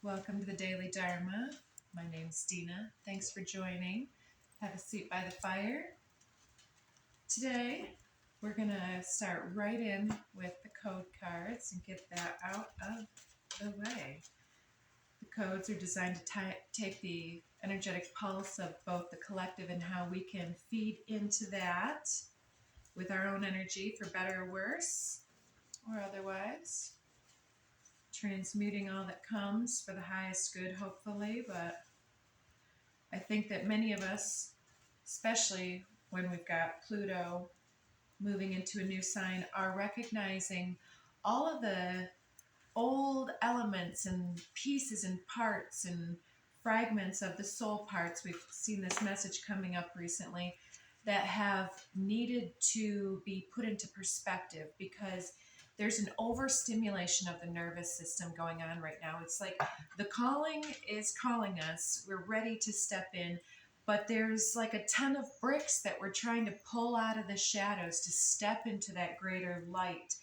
Welcome to the Daily Dharma. My name's Dina. Thanks for joining. Have a seat by the fire. Today, we're going to start right in with the code cards and get that out of the way. The codes are designed to take the energetic pulse of both the collective and how we can feed into that with our own energy for better or worse, or otherwise. Transmuting all that comes for the highest good, hopefully, but I think that many of us, especially when we've got Pluto moving into a new sign, are recognizing all of the old elements and pieces and parts and fragments of the soul parts. We've seen this message coming up recently that have needed to be put into perspective because there's an overstimulation of the nervous system going on right now. It's like the calling is calling us. We're ready to step in, but there's like a ton of bricks that we're trying to pull out of the shadows to step into that greater light,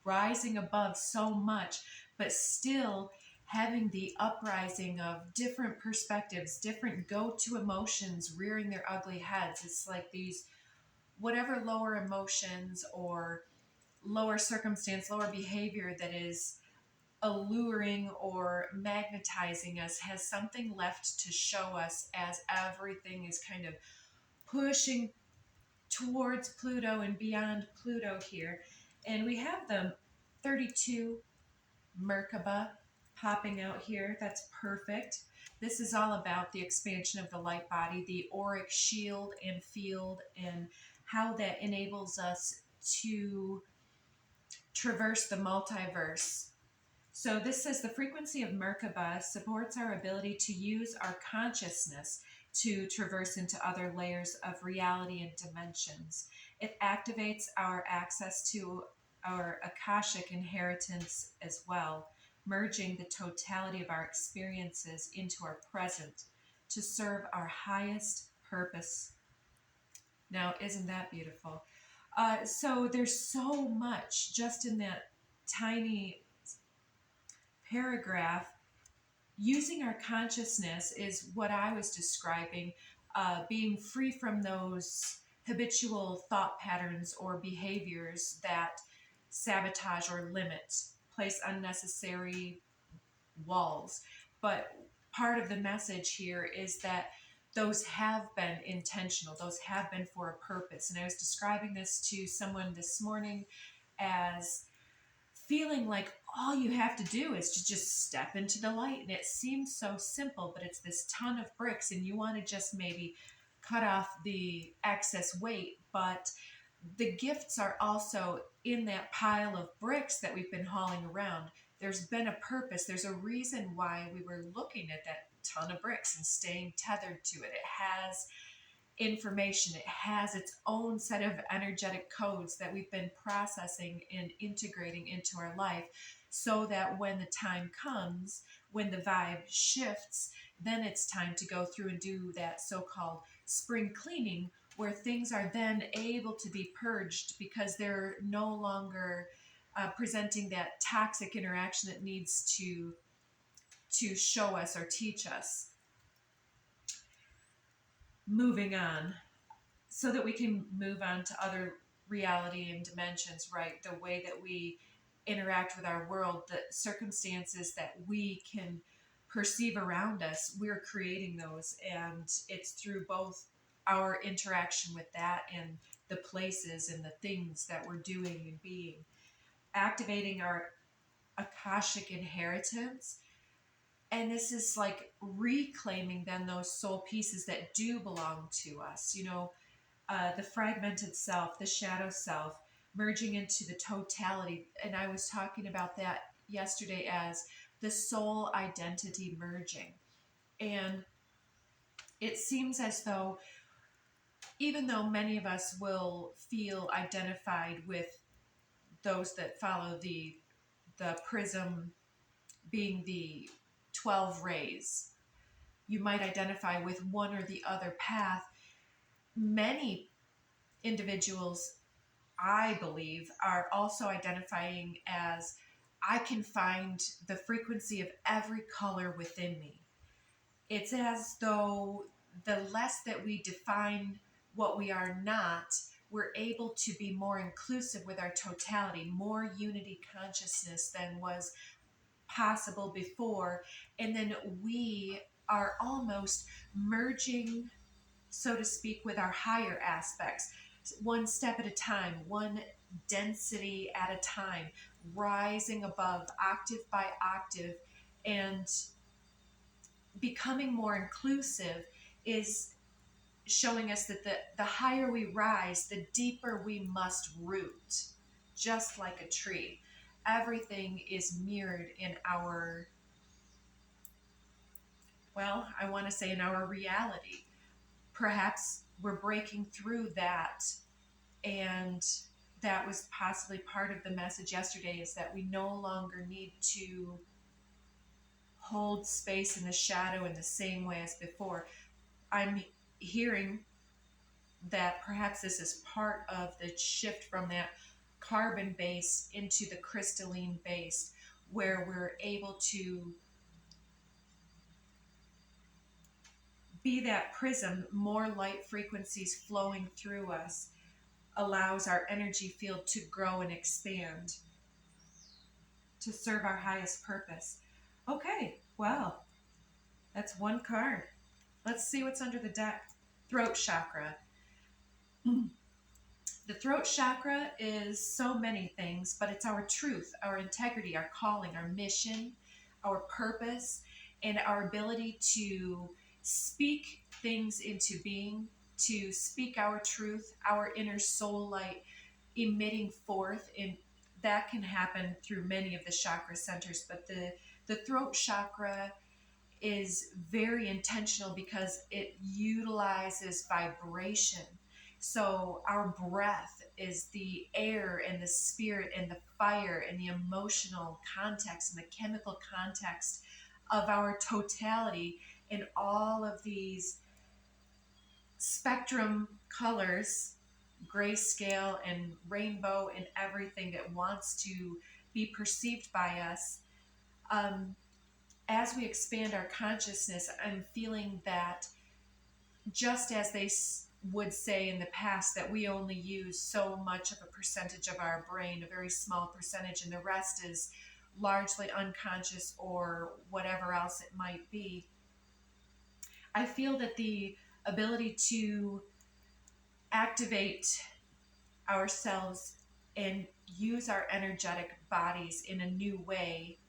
rising above so much, but still having the uprising of different perspectives, different go-to emotions rearing their ugly heads. It's like these whatever lower emotions or lower circumstance, lower behavior that is alluring or magnetizing us has something left to show us as everything is kind of pushing towards Pluto and beyond Pluto here. And we have the 32 Merkaba popping out here. That's perfect. This is all about the expansion of the light body, the auric shield and field, and how that enables us to traverse the multiverse. So this says the frequency of Merkaba supports our ability to use our consciousness to traverse into other layers of reality and dimensions. It activates our access to our Akashic inheritance as well, merging the totality of our experiences into our present to serve our highest purpose. Now, isn't that beautiful? So there's so much just in that tiny paragraph. Using our consciousness is what I was describing, being free from those habitual thought patterns or behaviors that sabotage or limit, place unnecessary walls. But part of the message here is that those have been intentional, those have been for a purpose. And I was describing this to someone this morning as feeling like all you have to do is to just step into the light. And it seems so simple, but it's this ton of bricks and you want to just maybe cut off the excess weight. But the gifts are also in that pile of bricks that we've been hauling around. There's been a purpose. There's a reason why we were looking at that ton of bricks and staying tethered to it. It has information. It has its own set of energetic codes that we've been processing and integrating into our life so that when the time comes, when the vibe shifts, then it's time to go through and do that so-called spring cleaning where things are then able to be purged because they're no longer presenting that toxic interaction that needs to show us or teach us. Moving on, so that we can move on to other reality and dimensions, right? The way that we interact with our world, the circumstances that we can perceive around us, we're creating those. And it's through both our interaction with that and the places and the things that we're doing and being. Activating our Akashic inheritance. And this is like reclaiming then those soul pieces that do belong to us. You know, the fragmented self, the shadow self, merging into the totality. And I was talking about that yesterday as the soul identity merging. And it seems as though, even though many of us will feel identified with those that follow the prism being the 12 rays, you might identify with one or the other path. Many individuals, I believe, are also identifying as I can find the frequency of every color within me. It's as though the less that we define what we are not, we're able to be more inclusive with our totality, more unity consciousness than was possible before. And then we are almost merging, so to speak, with our higher aspects, one step at a time, one density at a time, rising above octave by octave. And becoming more inclusive is showing us that the higher we rise, the deeper we must root, just like a tree. Everything is mirrored in our, well, I want to say in our reality. Perhaps we're breaking through that, and that was possibly part of the message yesterday, is that we no longer need to hold space in the shadow in the same way as before. I'm hearing that perhaps this is part of the shift from that carbon base into the crystalline base, where we're able to be that prism. More light frequencies flowing through us allows our energy field to grow and expand to serve our highest purpose. Okay, well, that's one card. Let's see what's under the deck. Throat chakra. The throat chakra is so many things, but it's our truth, our integrity, our calling, our mission, our purpose, and our ability to speak things into being, to speak our truth, our inner soul light emitting forth. And that can happen through many of the chakra centers, but the throat chakra is very intentional because it utilizes vibration. So our breath is the air and the spirit and the fire and the emotional context and the chemical context of our totality, and all of these spectrum colors, grayscale and rainbow and everything that wants to be perceived by us. As we expand our consciousness, I'm feeling that just as they would say in the past that we only use so much of a percentage of our brain, a very small percentage, and the rest is largely unconscious or whatever else it might be. I feel that the ability to activate ourselves and use our energetic bodies in a new way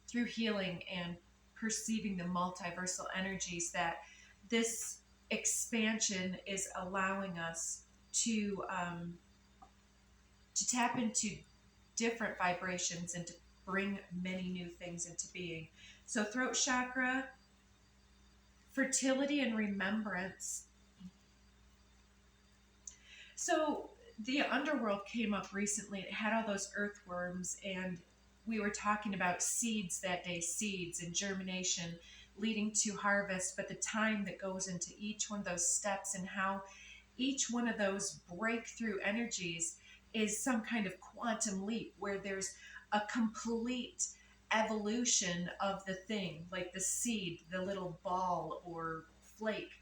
through healing and perceiving the multiversal energies, that this expansion is allowing us to tap into different vibrations and to bring many new things into being. So throat chakra, fertility and remembrance. So the underworld came up recently. It had all those earthworms, and we were talking about seeds that day, seeds and germination leading to harvest, but the time that goes into each one of those steps and how each one of those breakthrough energies is some kind of quantum leap where there's a complete evolution of the thing, like the seed, the little ball or flake,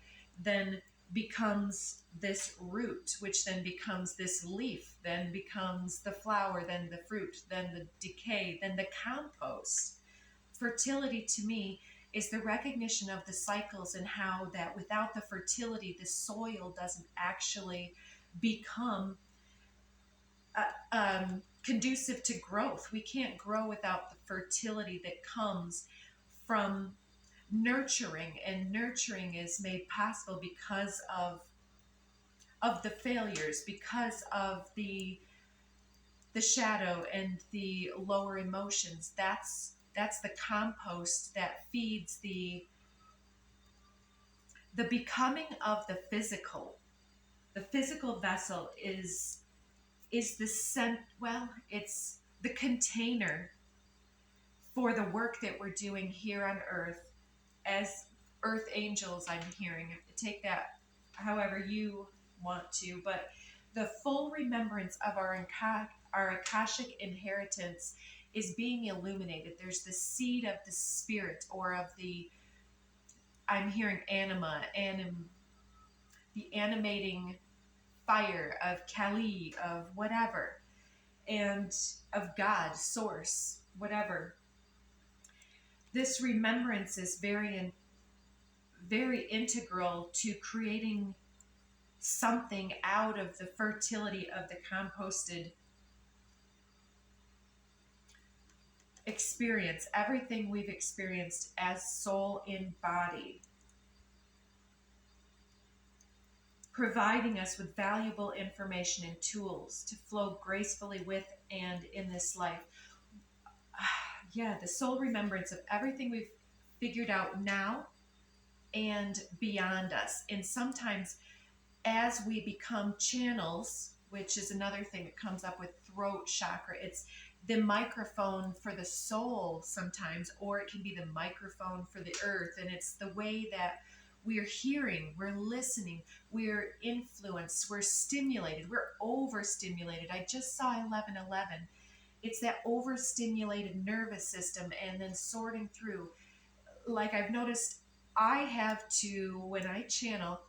then becomes this root, which then becomes this leaf, then becomes the flower, then the fruit, then the decay, then the compost. Fertility to me is the recognition of the cycles, and how that without the fertility, the soil doesn't actually become conducive to growth. We can't grow without the fertility that comes from nurturing, and nurturing is made possible because of the failures, because of the shadow and the lower emotions. That's the compost that feeds the becoming of the physical. The physical vessel is the it's the container for the work that we're doing here on earth as earth angels. I'm hearing, take that however you want to, but the full remembrance of our Akashic inheritance is being illuminated. There's the seed of the spirit, or of the, I'm hearing the animating fire of Kali, of whatever, and of God, source, whatever. This remembrance is very integral to creating something out of the fertility of the composted experience, everything we've experienced as soul in body, providing us with valuable information and tools to flow gracefully with and in this life. Yeah, the soul remembrance of everything we've figured out now and beyond us. And sometimes as we become channels, which is another thing that comes up with throat chakra, it's the microphone for the soul sometimes, or it can be the microphone for the earth. And it's the way that we're hearing, we're listening, we're influenced, we're stimulated, we're overstimulated. I just saw 1111. It's that overstimulated nervous system, and then sorting through. Like I've noticed, I have to, when I channel,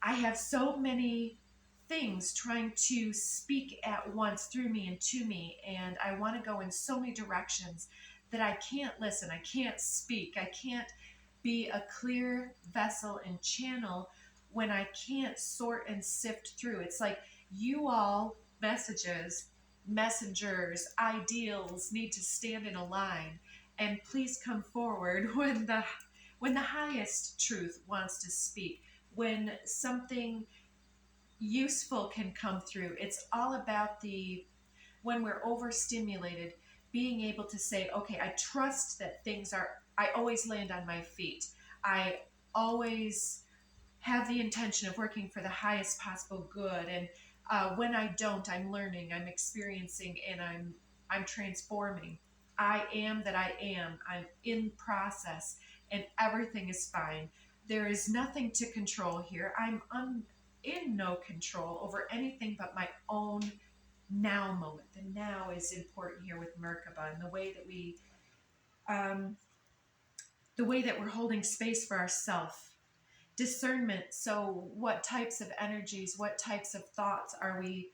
I have so many things trying to speak at once through me and to me, and I want to go in so many directions that I can't listen, I can't speak, I can't be a clear vessel and channel when I can't sort and sift through. It's like you all messengers, ideals need to stand in a line and please come forward when the highest truth wants to speak, when something useful can come through. It's all about when we're overstimulated, being able to say, okay, I trust that I always land on my feet. I always have the intention of working for the highest possible good. And when I don't, I'm learning, I'm experiencing, and I'm transforming. I am that I am. I'm in process, and everything is fine. There is nothing to control here. I'm in no control over anything but my own now moment. The now is important here with Merkaba, and the way that we're holding space for ourselves. Discernment. So what types of energies, what types of thoughts are we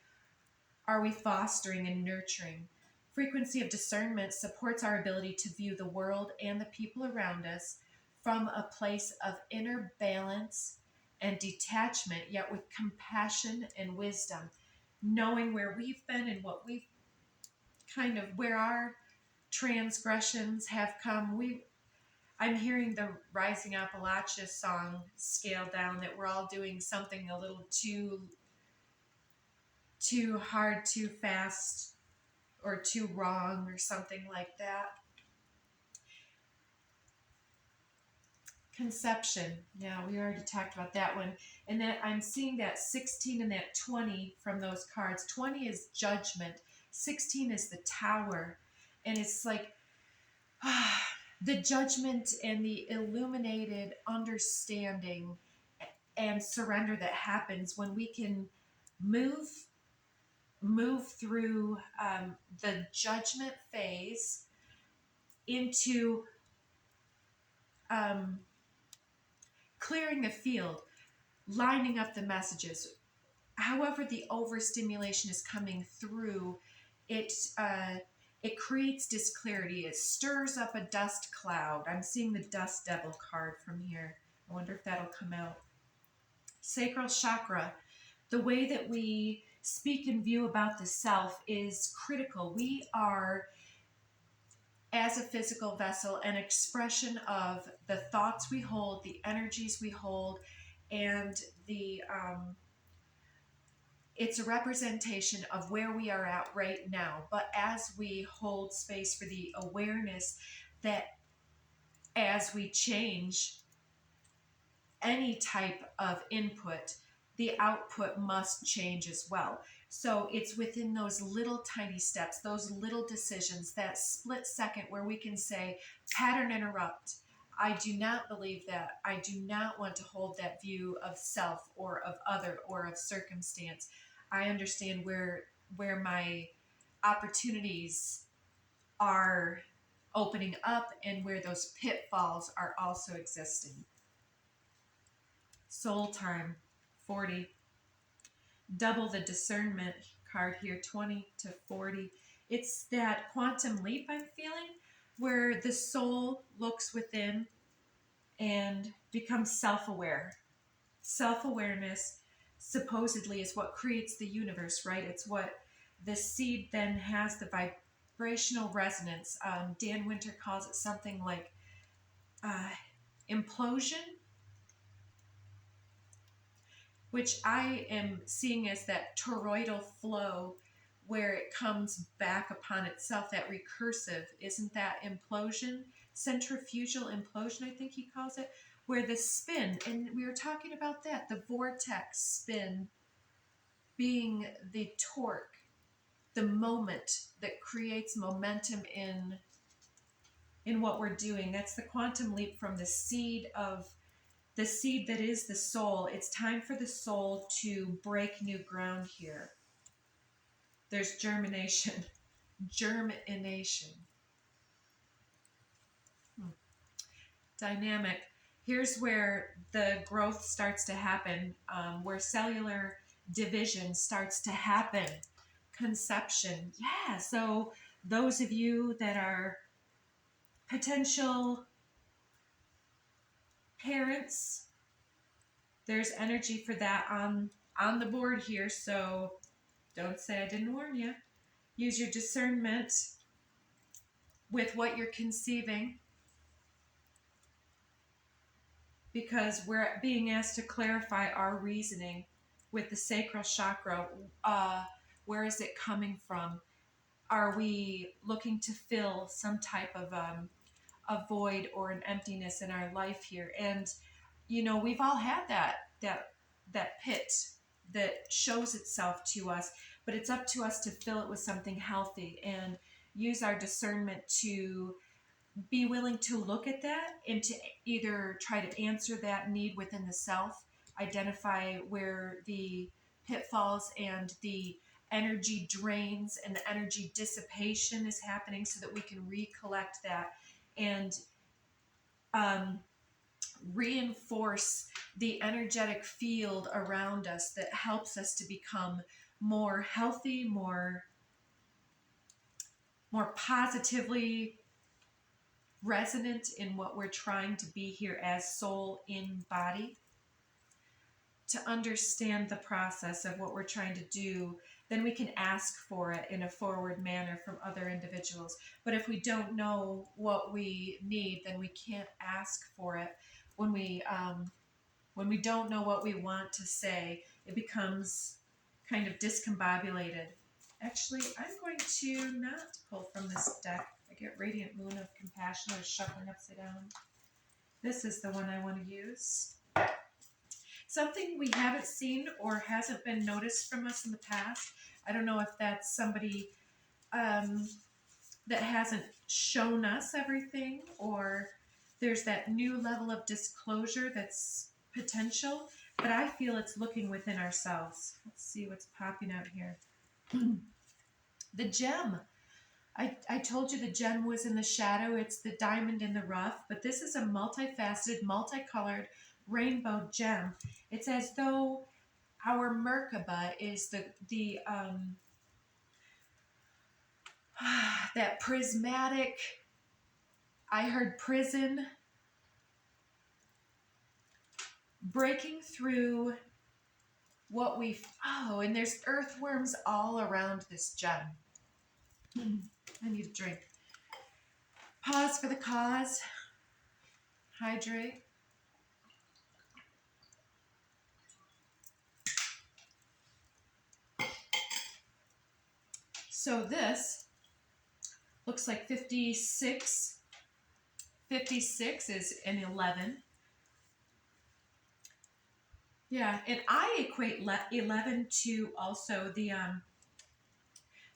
fostering and nurturing? Frequency of discernment supports our ability to view the world and the people around us from a place of inner balance and detachment, yet with compassion and wisdom, knowing where we've been and what we've where our transgressions have come. I'm hearing the Rising Appalachia song scale down, that we're all doing something a little too hard, too fast, or too wrong, or something like that. Conception. Now, we already talked about that one. And then I'm seeing that 16 and that 20 from those cards. 20 is judgment. 16 is the tower. And it's like the judgment and the illuminated understanding and surrender that happens when we can move through the judgment phase into clearing the field, lining up the messages. However the overstimulation is coming through, it creates disclarity. It stirs up a dust cloud. I'm seeing the dust devil card from here. I wonder if that'll come out. Sacral chakra. The way that we speak and view about the self is critical. We are, as a physical vessel, an expression of the thoughts we hold, the energies we hold, and it's a representation of where we are at right now. But as we hold space for the awareness that as we change any type of input, the output must change as well. So it's within those little tiny steps, those little decisions, that split second where we can say, pattern interrupt. I do not believe that. I do not want to hold that view of self or of other or of circumstance. I understand where my opportunities are opening up and where those pitfalls are also existing. Soul time, 40. Double the discernment card here, 20 to 40. It's that quantum leap I'm feeling where the soul looks within and becomes self-aware. Self-awareness supposedly is what creates the universe, right? It's what the seed then has the vibrational resonance. Dan Winter calls it something like implosion, which I am seeing as that toroidal flow where it comes back upon itself, that recursive. Isn't that implosion? Centrifugal implosion, I think he calls it, where the spin, and we were talking about that, the vortex spin being the torque, the moment that creates momentum in what we're doing. That's the quantum leap from the seed that is the soul. It's time for the soul to break new ground here. There's germination. Germination. Dynamic. Here's where the growth starts to happen, where cellular division starts to happen. Conception. Yeah, so those of you that are potential parents, there's energy for that on the board here, so don't say I didn't warn you. Use your discernment with what you're conceiving, because we're being asked to clarify our reasoning with the sacral chakra. Where is it coming from? Are we looking to fill some type of a void or an emptiness in our life here? And we've all had that pit that shows itself to us, but it's up to us to fill it with something healthy and use our discernment to be willing to look at that and to either try to answer that need within the self, identify where the pitfalls and the energy drains and the energy dissipation is happening so that we can recollect that and reinforce the energetic field around us that helps us to become more healthy, more positively resonant in what we're trying to be here as soul in body. To understand the process of what we're trying to do, then we can ask for it in a forward manner from other individuals. But if we don't know what we need, then we can't ask for it. When we don't know what we want to say, it becomes kind of discombobulated. Actually, I'm going to not pull from this deck. I get Radiant Moon of Compassion. I was shuffling upside down. This is the one I want to use. Something we haven't seen or hasn't been noticed from us in the past. I don't know if that's somebody that hasn't shown us everything, or there's that new level of disclosure that's potential, but I feel it's looking within ourselves. Let's see what's popping out here. The gem. I told you the gem was in the shadow. It's the diamond in the rough, but this is a multifaceted, multicolored rainbow gem. It's as though our Merkaba is the that prismatic, I heard prison, breaking through what and there's earthworms all around this gem. I need a drink. Pause for the cause. Hydrate. So this looks like 56. 56 is an 11. Yeah, and I equate 11 to also the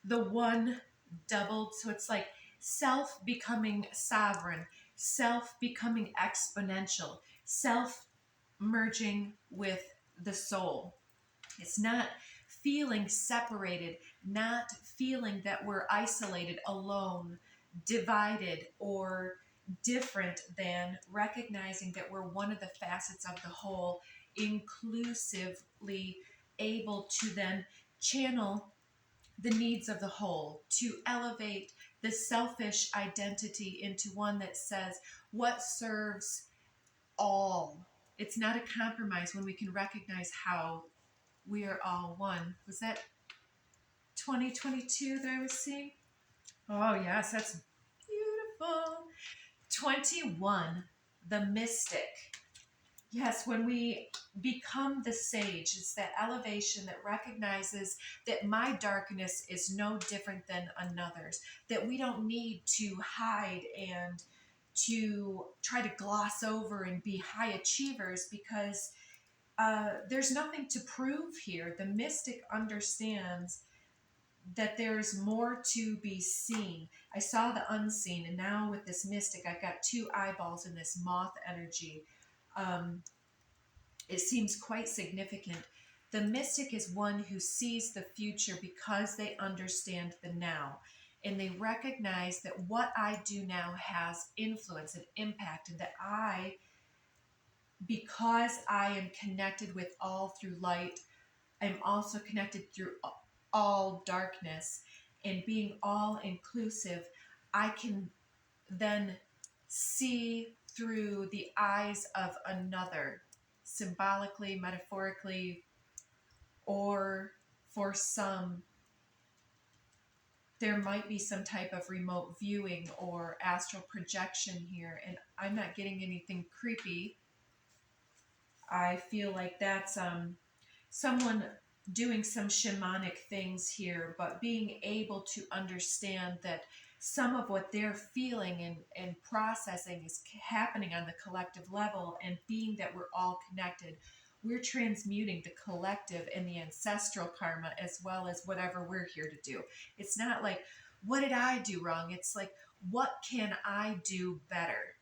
one doubled. So it's like self becoming sovereign, self becoming exponential, self merging with the soul. It's not feeling separated, not feeling that we're isolated, alone, divided or different than recognizing that we're one of the facets of the whole, inclusively able to then channel the needs of the whole, to elevate the selfish identity into one that says what serves all. It's not a compromise when we can recognize how we are all one. Was that 2022 that I was seeing? Oh, yes, that's beautiful. 21, the mystic. Yes, when we become the sage, it's that elevation that recognizes that my darkness is no different than another's, that we don't need to hide and to try to gloss over and be high achievers because there's nothing to prove here. The mystic understands that there's more to be seen. I saw the unseen, and now with this mystic, I've got two eyeballs in this moth energy. It seems quite significant. The mystic is one who sees the future because they understand the now. And they recognize that what I do now has influence and impact, and that because I am connected with all through light, I'm also connected through all darkness. And being all inclusive, I can then see through the eyes of another, symbolically, metaphorically, or for some, there might be some type of remote viewing or astral projection here. And I'm not getting anything creepy. I feel like that's someone doing some shamanic things here, but being able to understand that some of what they're feeling and processing is happening on the collective level, and being that we're all connected, we're transmuting the collective and the ancestral karma as well as whatever we're here to do. It's not like, what did I do wrong? It's like, what can I do better?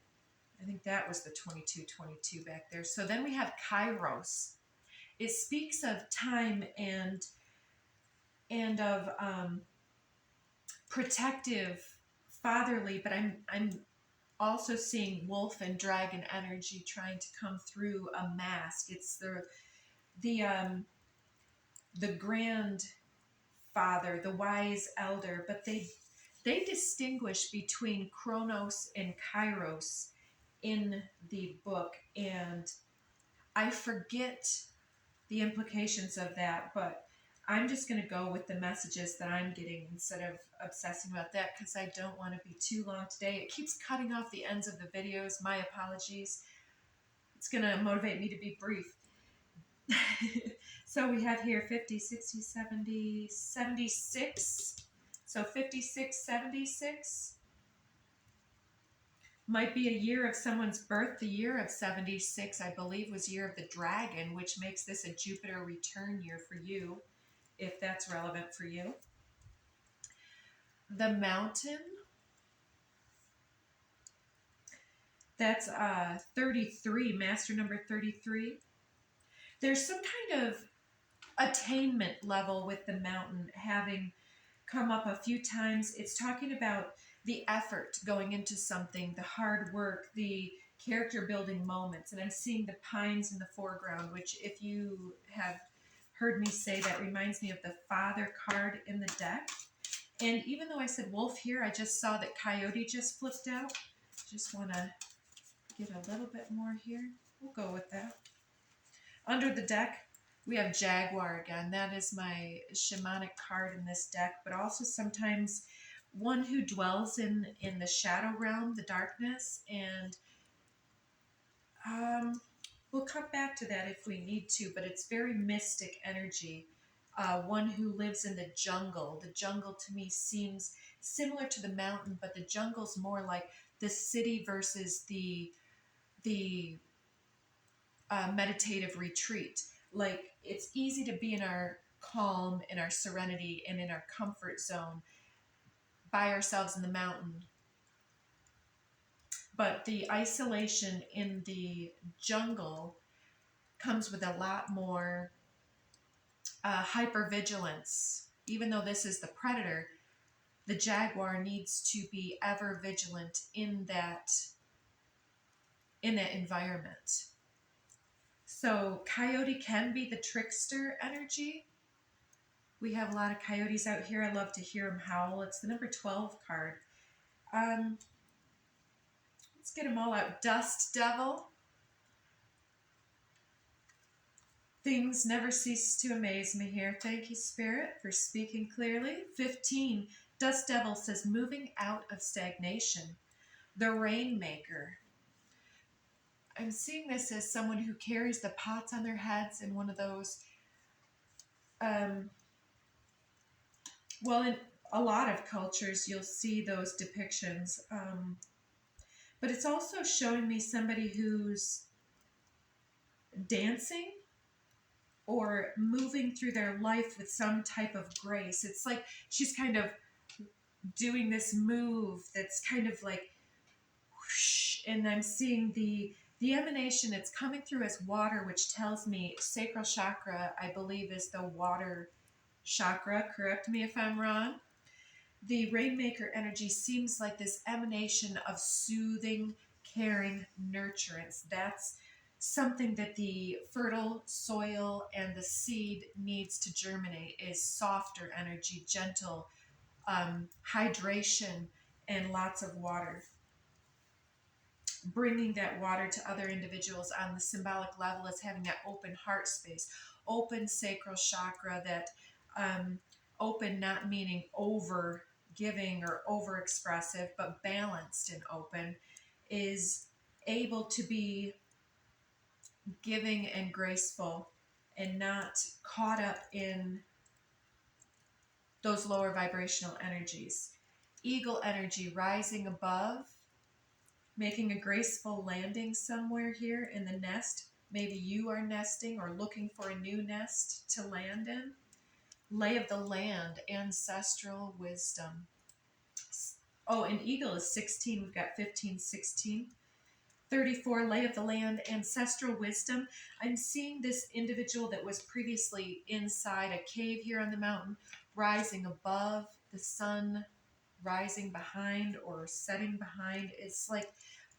I think that was the 2222 back there. So then we have Kairos. It speaks of time and of protective, fatherly, but I'm also seeing wolf and dragon energy trying to come through a mask. It's the grandfather, the wise elder, but they distinguish between Chronos and Kairos in the book, and I forget the implications of that, but I'm just going to go with the messages that I'm getting instead of obsessing about that, because I don't want to be too long today. It keeps cutting off the ends of the videos. My apologies. It's going to motivate me to be brief. So we have here 50, 60, 70, 76. So 56, 76 might be a year of someone's birth. The year of 76, I believe, was year of the dragon, which makes this a Jupiter return year for you, if that's relevant for you. The mountain, that's 33, master number 33. There's some kind of attainment level with the mountain having come up a few times. It's talking about the effort going into something, the hard work, the character building moments. And I'm seeing the pines in the foreground, which, if you have heard me say, that reminds me of the Father card in the deck. And even though I said wolf here, I just saw that coyote just flipped out. Just want to get a little bit more here. We'll go with that. Under the deck, we have jaguar again. That is my shamanic card in this deck, but also sometimes one who dwells in the shadow realm, the darkness, and we'll come back to that if we need to, but it's very mystic energy. One who lives in the jungle. The jungle to me seems similar to the mountain, but the jungle's more like the city versus the meditative retreat. Like, it's easy to be in our calm, in our serenity, and in our comfort zone by ourselves in the mountain. But the isolation in the jungle comes with a lot more hypervigilance. Even though this is the predator, the jaguar needs to be ever vigilant in that environment. So coyote can be the trickster energy. We have a lot of coyotes out here. I love to hear them howl. It's the number 12 card. Let's get them all out. Dust devil. Things never cease to amaze me here. Thank you, Spirit, for speaking clearly. 15. Dust devil says moving out of stagnation. The rainmaker. I'm seeing this as someone who carries the pots on their heads in one of those, well, in a lot of cultures, you'll see those depictions. But it's also showing me somebody who's dancing or moving through their life with some type of grace. It's like she's kind of doing this move that's kind of like whoosh, and I'm seeing the emanation. It's coming through as water, which tells me sacral chakra, I believe, is the water chakra. Correct me if I'm wrong. The rainmaker energy seems like this emanation of soothing, caring nurturance. That's something that the fertile soil and the seed needs to germinate, is softer energy, gentle, hydration, and lots of water. Bringing that water to other individuals on the symbolic level is having that open heart space, open sacral chakra, that open not meaning over giving or over expressive, but balanced and open, is able to be giving and graceful and not caught up in those lower vibrational energies. Eagle energy rising above, making a graceful landing somewhere here in the nest. Maybe you are nesting or looking for a new nest to land in. Lay of the land, ancestral wisdom. Oh, and eagle is 16. We've got 15, 16. 34, lay of the land, ancestral wisdom. I'm seeing this individual that was previously inside a cave here on the mountain, rising above, the sun rising behind or setting behind. It's like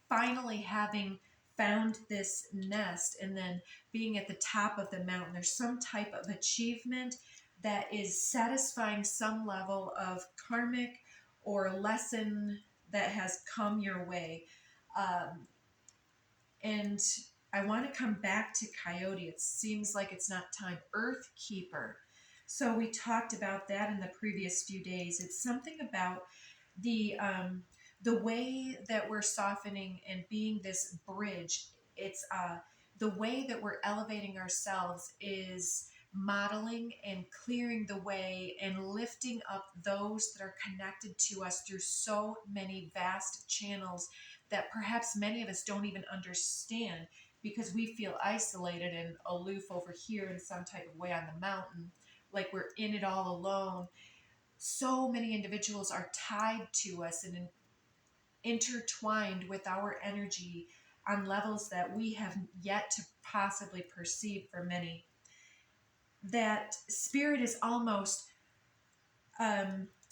finally having found this nest and then being at the top of the mountain. There's some type of achievement that is satisfying some level of karmic or lesson that has come your way. And I want to come back to coyote. It seems like it's not time. Earth keeper. So we talked about that in the previous few days. It's something about the way that we're softening and being this bridge. It's the way that we're elevating ourselves is modeling and clearing the way and lifting up those that are connected to us through so many vast channels that perhaps many of us don't even understand, because we feel isolated and aloof over here in some type of way on the mountain, like we're in it all alone. So many individuals are tied to us and intertwined with our energy on levels that we have yet to possibly perceive for many. That spirit is almost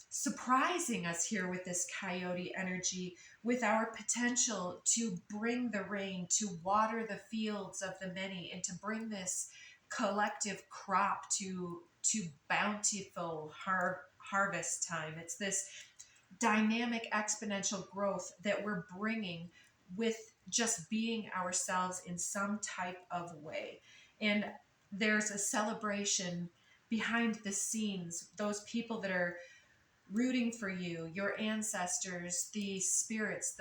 surprising us here with this coyote energy, with our potential to bring the rain, to water the fields of the many, and to bring this collective crop to bountiful harvest time. It's this dynamic exponential growth that we're bringing with just being ourselves in some type of way. And there's a celebration behind the scenes, those people that are rooting for you, your ancestors, the spirits,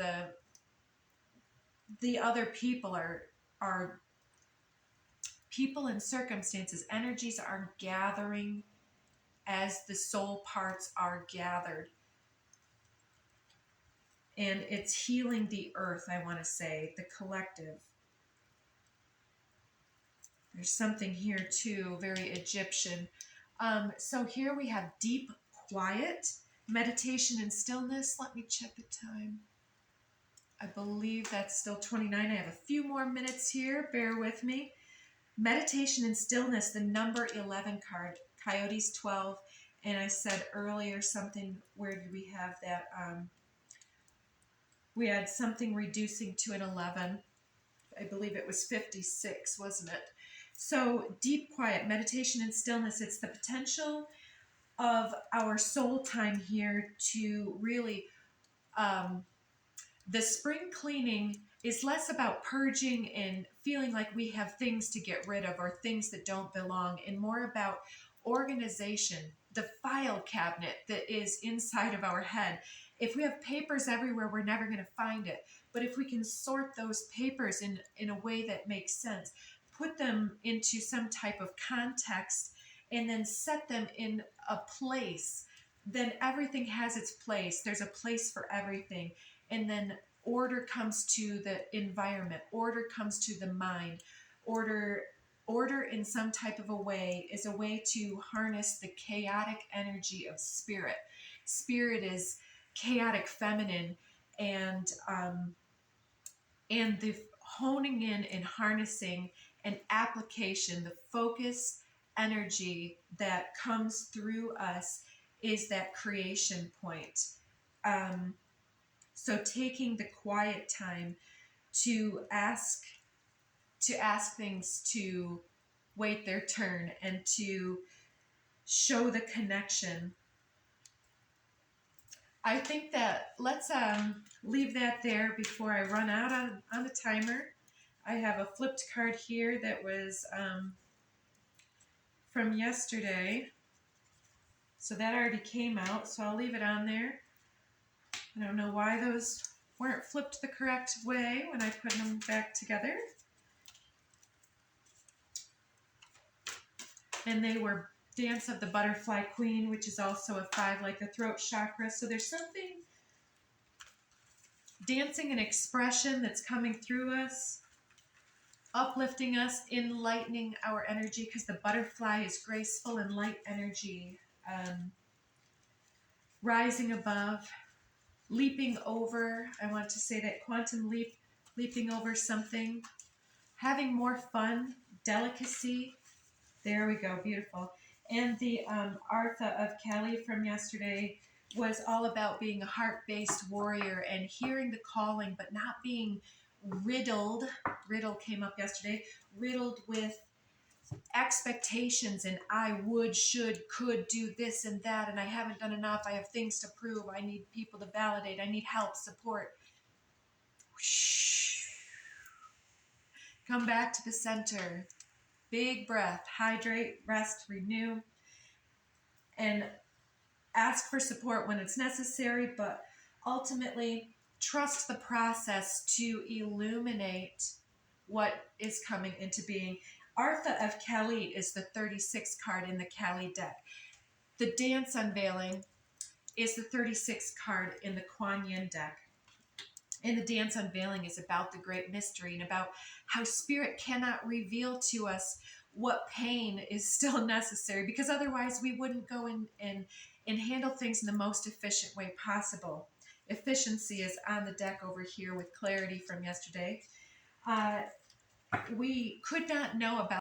the other people are people and circumstances. Energies are gathering as the soul parts are gathered. And it's healing the earth, I want to say, the collective. There's something here too, very Egyptian. So here we have deep quiet, meditation and stillness. Let me check the time. I believe that's still 29. I have a few more minutes here. Bear with me. Meditation and stillness, the number 11 card. Coyotes 12. And I said earlier something, where did we have that? We had something reducing to an 11. I believe it was 56, wasn't it? So deep quiet, meditation and stillness, it's the potential of our soul time here to really, the spring cleaning is less about purging and feeling like we have things to get rid of or things that don't belong, and more about organization, the file cabinet that is inside of our head. If we have papers everywhere, we're never going to find it. But if we can sort those papers in a way that makes sense, put them into some type of context, and then set them in a place, then everything has its place. There's a place for everything. And then order comes to the environment, order comes to the mind. Order in some type of a way is a way to harness the chaotic energy of spirit. Spirit is chaotic feminine, and the honing in and harnessing and application, the focus energy that comes through us is that creation point. So taking the quiet time to ask things to wait their turn and to show the connection. I think that let's leave that there before I run out on the timer. I have a flipped card here that was from yesterday. So that already came out, so I'll leave it on there. I don't know why those weren't flipped the correct way when I put them back together. And they were Dance of the Butterfly Queen, which is also a 5, like the throat chakra. So there's something dancing and expression that's coming through us, uplifting us, enlightening our energy, because the butterfly is graceful and light energy, rising above, leaping over. I want to say that quantum leaping over something, having more fun, delicacy. There we go, beautiful. And the Artha of Kelly from yesterday was all about being a heart-based warrior and hearing the calling, but not being riddled. Riddle came up yesterday. Riddled with expectations and I would, should, could do this and that, and I haven't done enough. I have things to prove. I need people to validate. I need help, support. Come back to the center. Big breath. Hydrate, rest, renew, and ask for support when it's necessary, but ultimately trust the process to illuminate what is coming into being. Artha of Kelly is the 36th card in the Kelly deck. The Dance Unveiling is the 36th card in the Kuan Yin deck. And the Dance Unveiling is about the great mystery and about how spirit cannot reveal to us what pain is still necessary, because otherwise we wouldn't go in and handle things in the most efficient way possible. Efficiency is on the deck over here with clarity from yesterday. We could not know about